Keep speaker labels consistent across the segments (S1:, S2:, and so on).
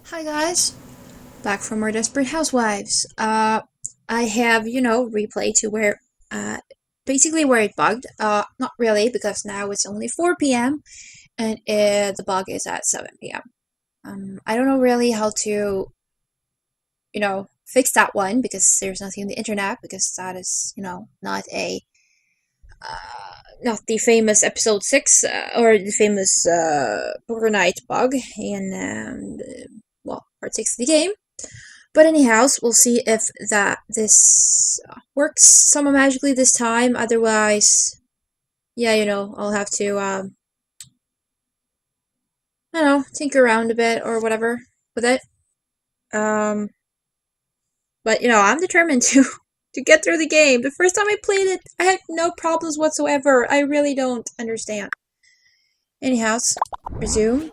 S1: Hi guys, back from our Desperate Housewives. I have, replay to where, basically where it bugged. Not really, because now it's only 4 p.m. and the bug is at 7 p.m. I don't know really how to, fix that one because there's nothing on the internet because that is, not the famous episode 6 or the famous overnight bug in part 6 of the game. But anyhow, we'll see if this works somehow magically this time. Otherwise, yeah, I'll have to, tinker around a bit or whatever with it. But I'm determined to get through the game. The first time I played it, I had no problems whatsoever. I really don't understand. Anyhow, resume.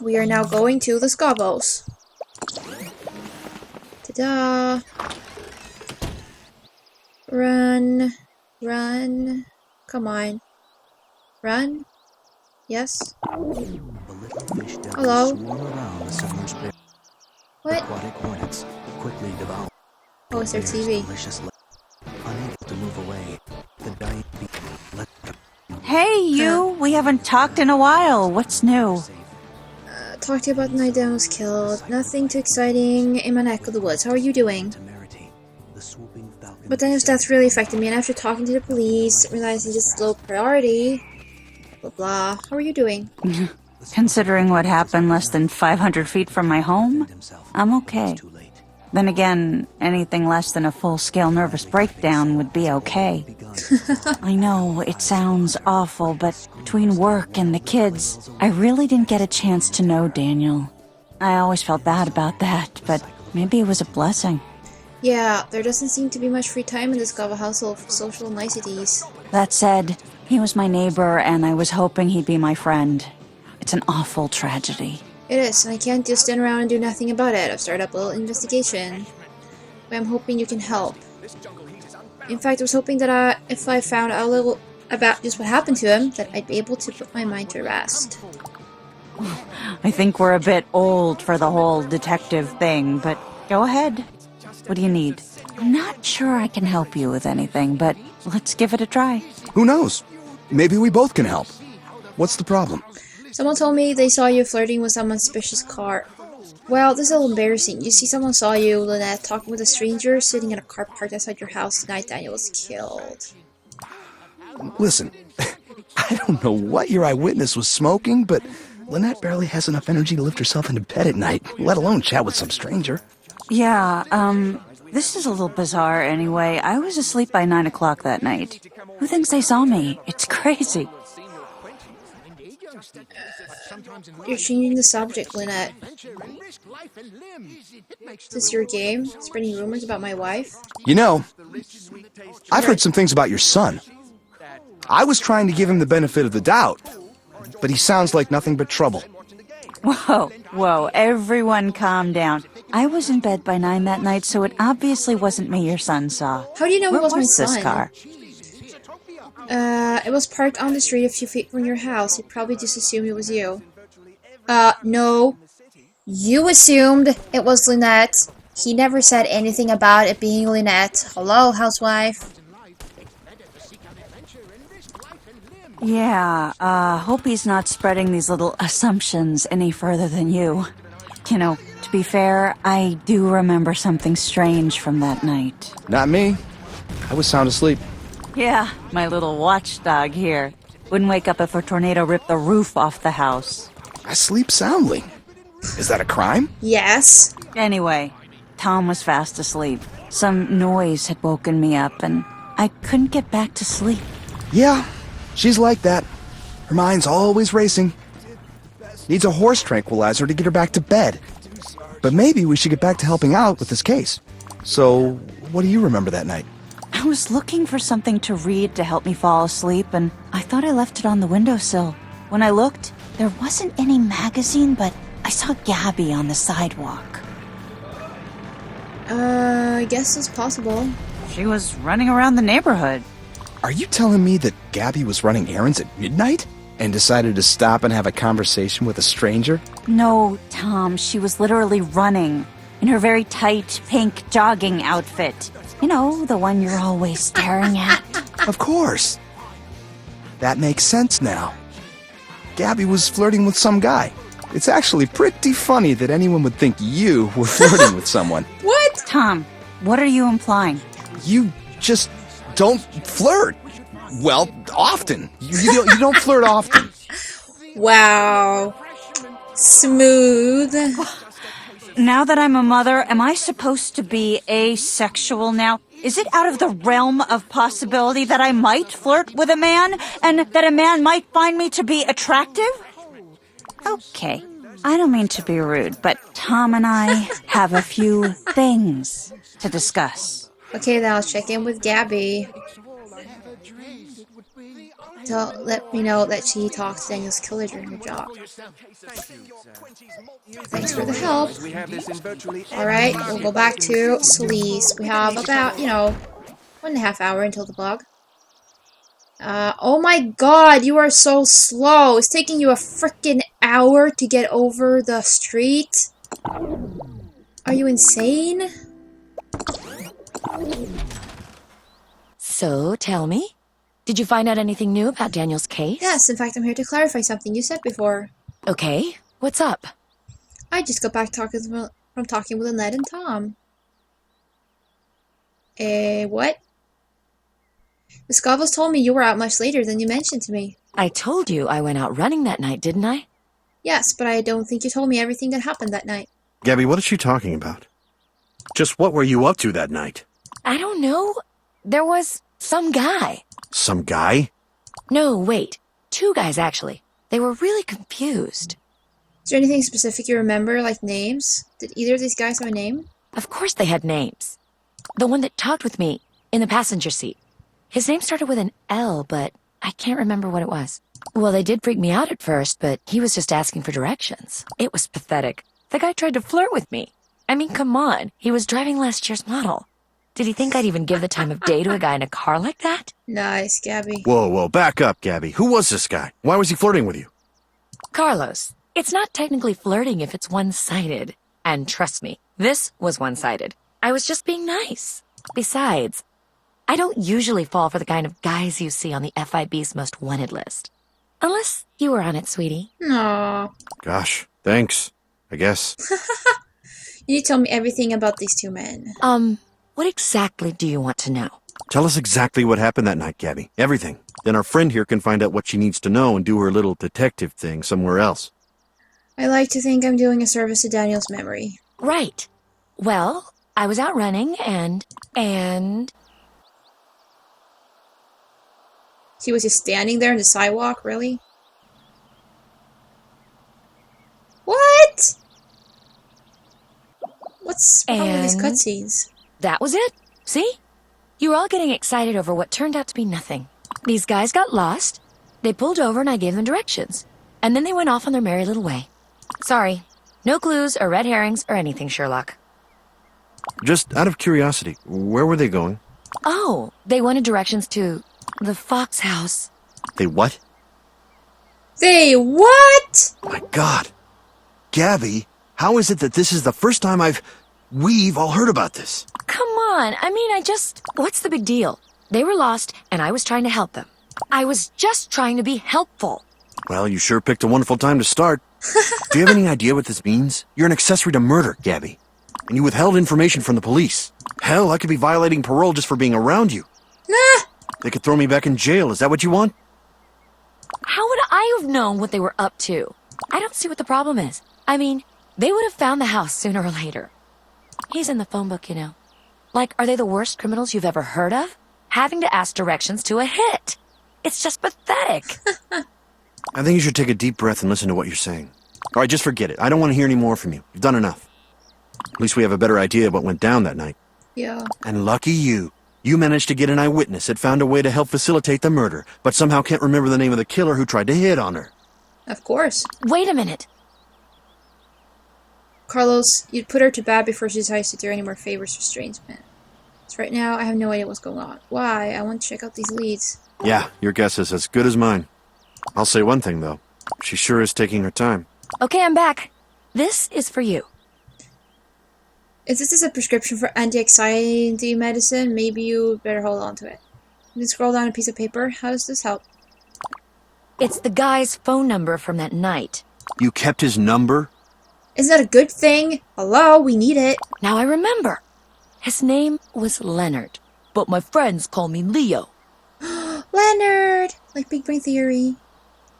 S1: We are now going to the Scavos. Ta-da! Run. Run. Come on. Run. Yes. Hello. What? Oh, it's their TV.
S2: Hey, you! We haven't talked in a while. What's new?
S1: Talked to you about the night Dan was killed. Nothing too exciting in my neck of the woods. How are you doing? But Daniel's death really affected me, and after talking to the police, realizing just low priority, blah blah. How are you doing?
S2: Considering what happened less than 500 feet from my home, I'm okay. Then again, anything less than a full-scale nervous breakdown would be okay. I know, it sounds awful, but between work and the kids, I really didn't get a chance to know Daniel. I always felt bad about that, but maybe it was a blessing.
S1: Yeah, there doesn't seem to be much free time in this Gava household for social niceties.
S2: That said, he was my neighbor, and I was hoping he'd be my friend. It's an awful tragedy.
S1: It is, and I can't just stand around and do nothing about it. I've started up a little investigation. But I'm hoping you can help. In fact, I was hoping that if I found out a little about just what happened to him, that I'd be able to put my mind to rest.
S2: I think we're a bit old for the whole detective thing, but go ahead. What do you need? I'm not sure I can help you with anything, but let's give it a try.
S3: Who knows? Maybe we both can help. What's the problem?
S1: Someone told me they saw you flirting with someone's suspicious car. Well, this is a little embarrassing. You see someone saw you, Lynette, talking with a stranger sitting in a car parked outside your house the night Daniel was killed.
S3: Listen, I don't know what your eyewitness was smoking, but Lynette barely has enough energy to lift herself into bed at night, let alone chat with some stranger.
S2: Yeah, this is a little bizarre anyway. I was asleep by 9 o'clock that night. Who thinks they saw me? It's crazy.
S1: You're changing the subject, Lynette. Is this your game? Spreading rumors about my wife?
S3: You know, I've heard some things about your son. I was trying to give him the benefit of the doubt, but he sounds like nothing but trouble.
S2: Whoa, everyone calm down. I was in bed by 9 that night, so it obviously wasn't me your son saw.
S1: How do you know it was my son?
S2: This car?
S1: It was parked on the street a few feet from your house. He probably just assumed it was you. No. You assumed it was Lynette. He never said anything about it being Lynette. Hello, housewife.
S2: Yeah, hope he's not spreading these little assumptions any further than you. You know, to be fair, I do remember something strange from that night.
S3: Not me. I was sound asleep.
S2: Yeah, my little watchdog here. Wouldn't wake up if a tornado ripped the roof off the house.
S3: I sleep soundly. Is that a crime?
S1: Yes.
S2: Anyway, Tom was fast asleep. Some noise had woken me up, and I couldn't get back to sleep.
S3: Yeah, she's like that. Her mind's always racing. Needs a horse tranquilizer to get her back to bed. But maybe we should get back to helping out with this case. So, what do you remember that night?
S2: I was looking for something to read to help me fall asleep, and I thought I left it on the windowsill. When I looked, there wasn't any magazine, but I saw Gabby on the sidewalk.
S1: I guess it's possible.
S2: She was running around the neighborhood.
S3: Are you telling me that Gabby was running errands at midnight? And decided to stop and have a conversation with a stranger?
S2: No, Tom, she was literally running in her very tight pink jogging outfit. You know, the one you're always staring at.
S3: Of course. That makes sense now. Gabby was flirting with some guy. It's actually pretty funny that anyone would think you were flirting with someone.
S1: What?
S2: Tom, what are you implying?
S3: You just don't flirt. Well, often. You don't flirt often.
S1: Wow. Smooth.
S2: Now that I'm a mother, am I supposed to be asexual now? Is it out of the realm of possibility that I might flirt with a man and that a man might find me to be attractive? Okay, I don't mean to be rude, but Tom and I have a few things to discuss.
S1: Okay, then I'll check in with Gabby. To let me know that she talked to Daniel's killer during her job. Thanks for the help. Alright, we'll go back to Sleaze. We have about, 1.5 hours until the vlog. Oh my god, you are so slow. It's taking you a freaking hour to get over the street. Are you insane?
S4: So, tell me, did you find out anything new about Daniel's case?
S1: Yes, in fact, I'm here to clarify something you said before.
S4: Okay, what's up?
S1: I just got back from talking with Annette and Tom. What? The Scovels told me you were out much later than you mentioned to me.
S4: I told you I went out running that night, didn't I?
S1: Yes, but I don't think you told me everything that happened that night.
S5: Gabby, what is she talking about? Just what were you up to that night?
S4: I don't know. There was some guy.
S5: Some guy?
S4: No, wait. 2 guys, actually. They were really confused.
S1: Is there anything specific you remember, like names? Did either of these guys have a name?
S4: Of course they had names. The one that talked with me in the passenger seat. His name started with an L, but I can't remember what it was. Well, they did freak me out at first, but he was just asking for directions. It was pathetic. The guy tried to flirt with me. I mean, come on. He was driving last year's model. Did he think I'd even give the time of day to a guy in a car like that?
S1: Nice, Gabby.
S5: Whoa, back up, Gabby. Who was this guy? Why was he flirting with you?
S4: Carlos, it's not technically flirting if it's one-sided. And trust me, this was one-sided. I was just being nice. Besides, I don't usually fall for the kind of guys you see on the FIB's most wanted list. Unless you were on it, sweetie.
S1: Aww.
S5: Gosh, thanks, I guess.
S1: You need to tell me everything about these 2 men.
S4: What exactly do you want to know?
S5: Tell us exactly what happened that night, Gabby. Everything. Then our friend here can find out what she needs to know and do her little detective thing somewhere else.
S1: I like to think I'm doing a service to Daniel's memory.
S4: Right. Well, I was out running and...
S1: He was just standing there on the sidewalk, really? What? What's wrong with these cutscenes?
S4: That was it. See? You were all getting excited over what turned out to be nothing. These guys got lost. They pulled over and I gave them directions. And then they went off on their merry little way. Sorry. No clues or red herrings or anything, Sherlock.
S5: Just out of curiosity, where were they going?
S4: Oh, they wanted directions to the Fox house.
S5: They what?
S1: They what?
S5: My God. Gabby, how is it that this is the first time we've all heard about this?
S4: Come on. I mean, what's the big deal? They were lost and I was trying to help them. I was just trying to be helpful.
S5: Well, you sure picked a wonderful time to start. Do you have any idea what this means? You're an accessory to murder, Gabby. And you withheld information from the police. Hell, I could be violating parole just for being around you.
S1: Nah.
S5: They could throw me back in jail. Is that what you want?
S4: How would I have known what they were up to? I don't see what the problem is. I mean, they would have found the house sooner or later. He's in the phone book, you know. Like, are they the worst criminals you've ever heard of? Having to ask directions to a hit. It's just pathetic.
S5: I think you should take a deep breath and listen to what you're saying. All right, just forget it. I don't want to hear any more from you. You've done enough. At least we have a better idea of what went down that night.
S1: Yeah.
S5: And lucky you. You managed to get an eyewitness that found a way to help facilitate the murder, but somehow can't remember the name of the killer who tried to hit on her.
S1: Of course.
S4: Wait a minute.
S1: Carlos, you'd put her to bed before she decides to do any more favors for strange men. So right now, I have no idea what's going on. Why? I want to check out these leads.
S5: Yeah, your guess is as good as mine. I'll say one thing, though. She sure is taking her time.
S4: Okay, I'm back. This is for you.
S1: If this is a prescription for anti-anxiety medicine, maybe you better hold on to it. You can scroll down a piece of paper. How does this help?
S4: It's the guy's phone number from that night.
S5: You kept his number?
S1: Isn't that a good thing? Hello, we need it.
S4: Now I remember. His name was Leonard, but my friends call me Leo.
S1: Leonard! Like Big Brain Theory.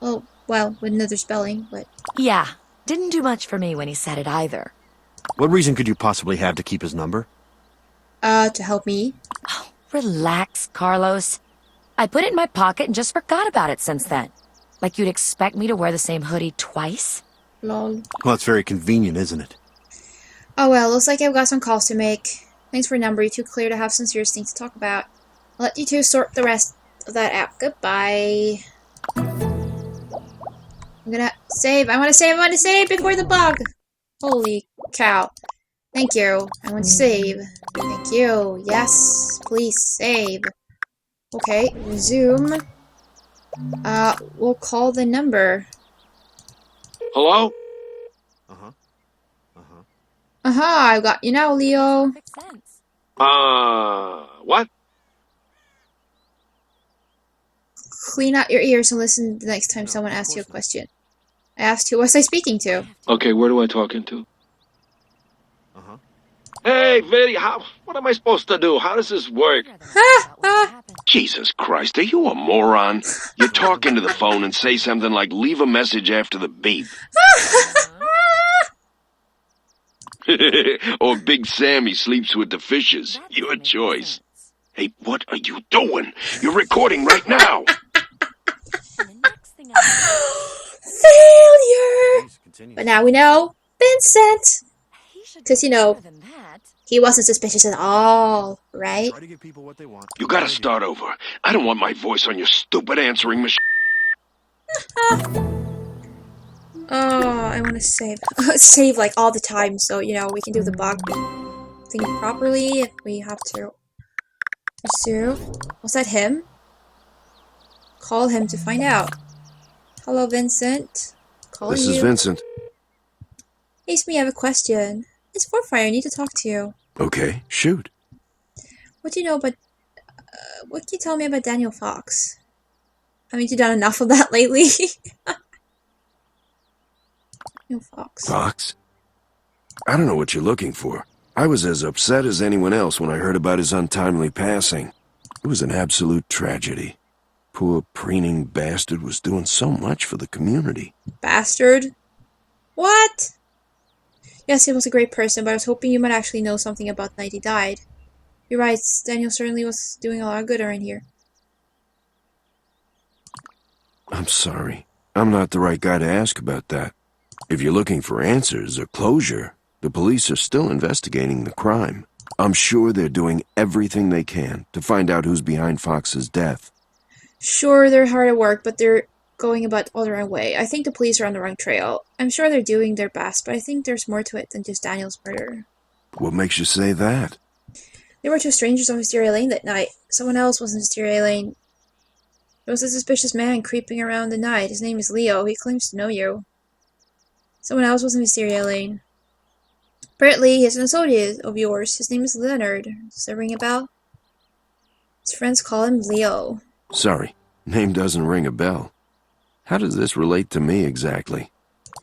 S1: Oh, well, with another spelling, but...
S4: Yeah, didn't do much for me when he said it either.
S5: What reason could you possibly have to keep his number?
S1: To help me.
S4: Oh, relax, Carlos. I put it in my pocket and just forgot about it since then. Like you'd expect me to wear the same hoodie twice?
S1: Lol.
S5: Well, it's very convenient, isn't it?
S1: Oh well, looks like I've got some calls to make. Thanks for your number, you're too clear to have some serious things to talk about. I'll let you two sort the rest of that out. Goodbye. I'm gonna save. I want to save before the bug. Holy cow. Thank you. I want to save. Thank you. Yes, please save. Okay, resume. We'll call the number.
S6: Hello?
S1: I've got you now, Leo.
S4: Makes sense.
S6: What?
S1: Clean out your ears and listen the next time someone asks you a question. I asked who was I speaking to?
S6: Okay, where do I talk into? Hey, Vinny, what am I supposed to do? How does this work? Jesus Christ, are you a moron? You talk into the phone and say something like, leave a message after the beep. Or Big Sammy sleeps with the fishes. Your choice. Hey, what are you doing? You're recording right now.
S1: Failure! But now we know Vincent! Because, you know, he wasn't suspicious at all, right?
S5: Try to give people what they want.
S6: You gotta start over. I don't want my voice on your stupid answering machine.
S1: Oh, I want to save. Save, like, all the time, so, you know, we can do the bug thing properly if we have to. Pursue. Was that him? Call him to find out. Hello, Vincent. Calling
S6: This is
S1: you.
S6: Vincent.
S1: Hey, it's me, I have a question. It's Wardfire, I need to talk to you.
S6: Okay, shoot.
S1: What do you know about... what can you tell me about Daniel Fox? I mean, you've done enough of that lately. Daniel Fox.
S7: Fox? I don't know what you're looking for. I was as upset as anyone else when I heard about his untimely passing. It was an absolute tragedy. Poor preening bastard was doing so much for the community.
S1: Bastard? What? Yes, he was a great person, but I was hoping you might actually know something about the night he died. You're right, Daniel certainly was doing a lot of good around here.
S7: I'm sorry. I'm not the right guy to ask about that. If you're looking for answers or closure, the police are still investigating the crime. I'm sure they're doing everything they can to find out who's behind Fox's death.
S1: Sure, they're hard at work, but they're going about all the wrong way. I think the police are on the wrong trail. I'm sure they're doing their best, but I think there's more to it than just Daniel's murder.
S7: What makes you say that?
S1: There were two strangers on Wisteria Lane that night. Someone else was in Wisteria Lane. There was a suspicious man creeping around the night. His name is Leo. He claims to know you. Someone else was in Wisteria Lane. Apparently, he's an associate of yours. His name is Leonard. Does that ring a bell? His friends call him Leo.
S7: Sorry, name doesn't ring a bell. How does this relate to me exactly?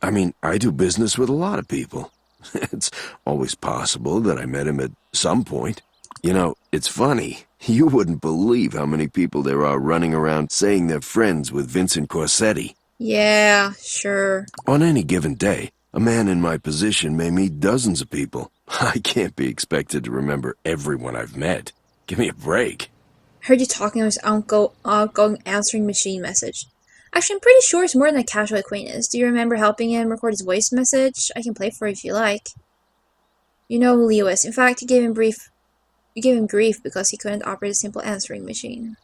S7: I mean, I do business with a lot of people. It's always possible that I met him at some point. You know, it's funny. You wouldn't believe how many people there are running around saying they're friends with Vincent Corsetti.
S1: Yeah, sure.
S7: On any given day, a man in my position may meet dozens of people. I can't be expected to remember everyone I've met. Give me a break.
S1: I heard you talking on his outgoing answering machine message. Actually, I'm pretty sure it's more than a casual acquaintance. Do you remember helping him record his voice message? I can play for you if you like. You know who Leo is. In fact, you gave him grief because he couldn't operate a simple answering machine.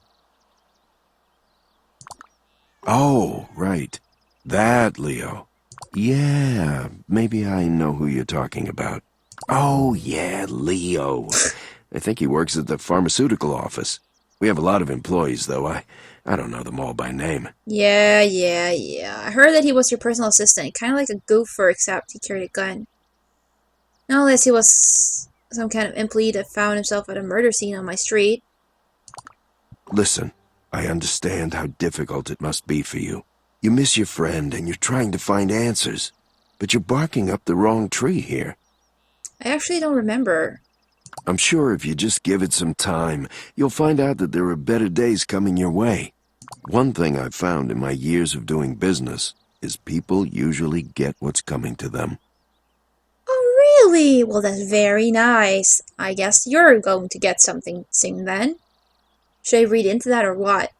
S7: Oh, right. That Leo. Yeah, maybe I know who you're talking about. Oh, yeah, Leo. I think he works at the pharmaceutical office. We have a lot of employees, though. I I don't know them all by name.
S1: Yeah. I heard that he was your personal assistant. Kind of like a goofer, except he carried a gun. Not unless he was some kind of employee that found himself at a murder scene on my street.
S7: Listen, I understand how difficult it must be for you. You miss your friend and you're trying to find answers. But you're barking up the wrong tree here.
S1: I actually don't remember.
S7: I'm sure if you just give it some time, you'll find out that there are better days coming your way. One thing I've found in my years of doing business is people usually get what's coming to them.
S1: Oh, really? Well, that's very nice. I guess you're going to get something soon then. Should I read into that or what?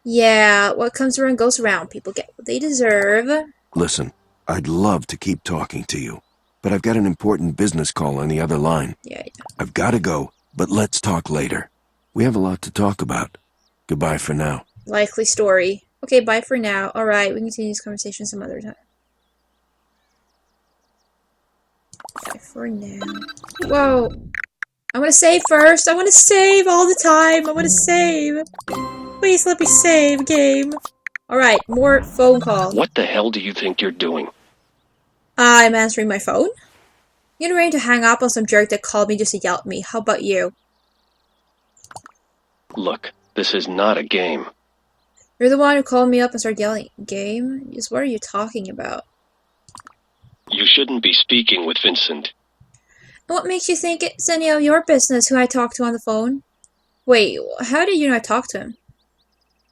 S1: Yeah, what comes around goes around. People get what they deserve.
S7: Listen, I'd love to keep talking to you, but I've got an important business call on the other line.
S1: Yeah.
S7: I've got to go, but let's talk later. We have a lot to talk about. Goodbye for now.
S1: Likely story. Okay, bye for now. Alright, we can continue this conversation some other time. Bye for now. Whoa. I want to save first. I want to save all the time. I want to save. Please let me save, game. Alright, more phone calls.
S6: What the hell do you think you're doing?
S1: I'm answering my phone. I'm getting ready to hang up on some jerk that called me just to yell at me. How about you?
S6: Look, this is not a game.
S1: You're the one who called me up and started yelling. Game? Just what are you talking about?
S6: You shouldn't be speaking with Vincent.
S1: And what makes you think it's any of your business who I talked to on the phone? Wait, how did you not talk to him?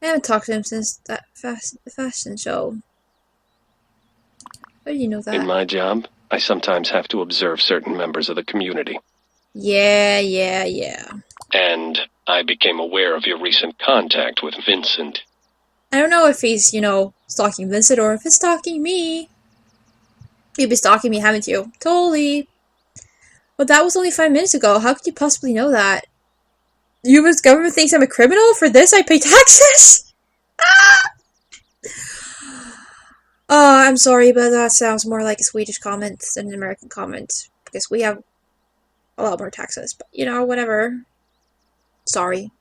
S1: I haven't talked to him since that fashion show. How did you know that?
S6: In my job, I sometimes have to observe certain members of the community.
S1: Yeah.
S6: And I became aware of your recent contact with Vincent.
S1: I don't know if he's, stalking Vincent or if he's stalking me. You've been stalking me, haven't you? Totally. But that was only 5 minutes ago. How could you possibly know that? U.S. government thinks I'm a criminal? For this I pay taxes? I'm sorry, but that sounds more like a Swedish comment than an American comment. Because we have a lot more taxes. But, whatever. Sorry.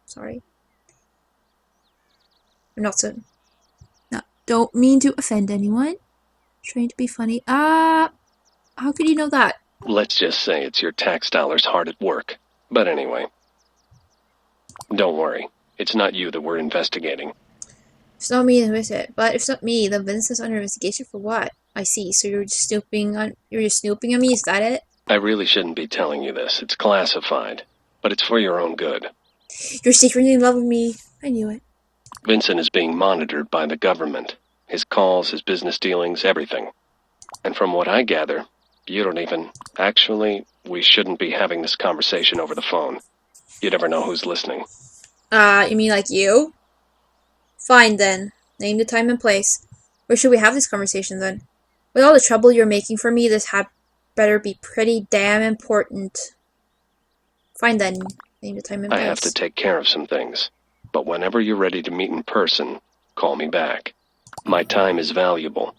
S1: I'm not so... No, don't mean to offend anyone. Trying to be funny. How could you know that?
S6: Let's just say it's your tax dollars hard at work. But anyway. Don't worry. It's not you that we're investigating.
S1: It's not me, then is it? But if it's not me, then Vincent's under investigation for what? I see. So you're just snooping on me, is that it?
S6: I really shouldn't be telling you this. It's classified. But it's for your own good.
S1: You're secretly in love with me. I knew it.
S6: Vincent is being monitored by the government. His calls, his business dealings, everything. And from what I gather, you don't even... Actually, we shouldn't be having this conversation over the phone. You never know who's listening.
S1: You mean like you? Fine then. Name the time and place. Where should we have this conversation then? With all the trouble you're making for me, this had better be pretty damn important. Fine then. Name the time and place.
S6: I have to take care of some things. But whenever you're ready to meet in person, call me back. My time is valuable.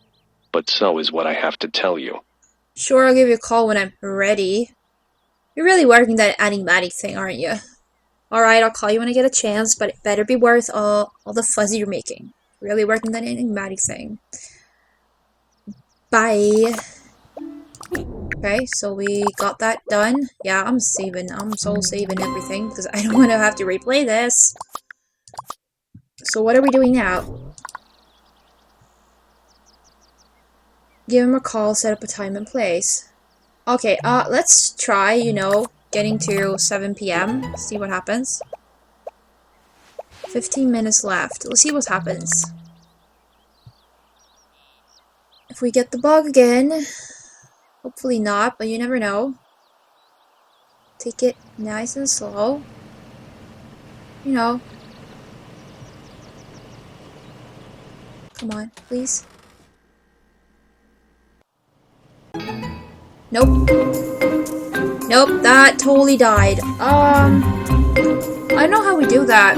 S6: But so is what I have to tell you.
S1: Sure, I'll give you a call when I'm ready. You're really working that enigmatic thing, aren't you? Alright, I'll call you when I get a chance, but it better be worth all the fuzz you're making. Really working that enigmatic thing. Bye. Okay, so we got that done. Yeah, I'm saving everything, because I don't want to have to replay this. So what are we doing now? Give him a call, set up a time and place. Okay, let's try, getting to 7 p.m. See what happens. 15 minutes left. Let's see what happens. If we get the bug again, hopefully not, but you never know. Take it nice and slow. Come on, please. Nope, that totally died. I don't know how we do that.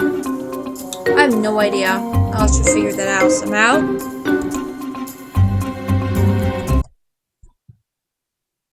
S1: I have no idea. I'll have to figure that out somehow.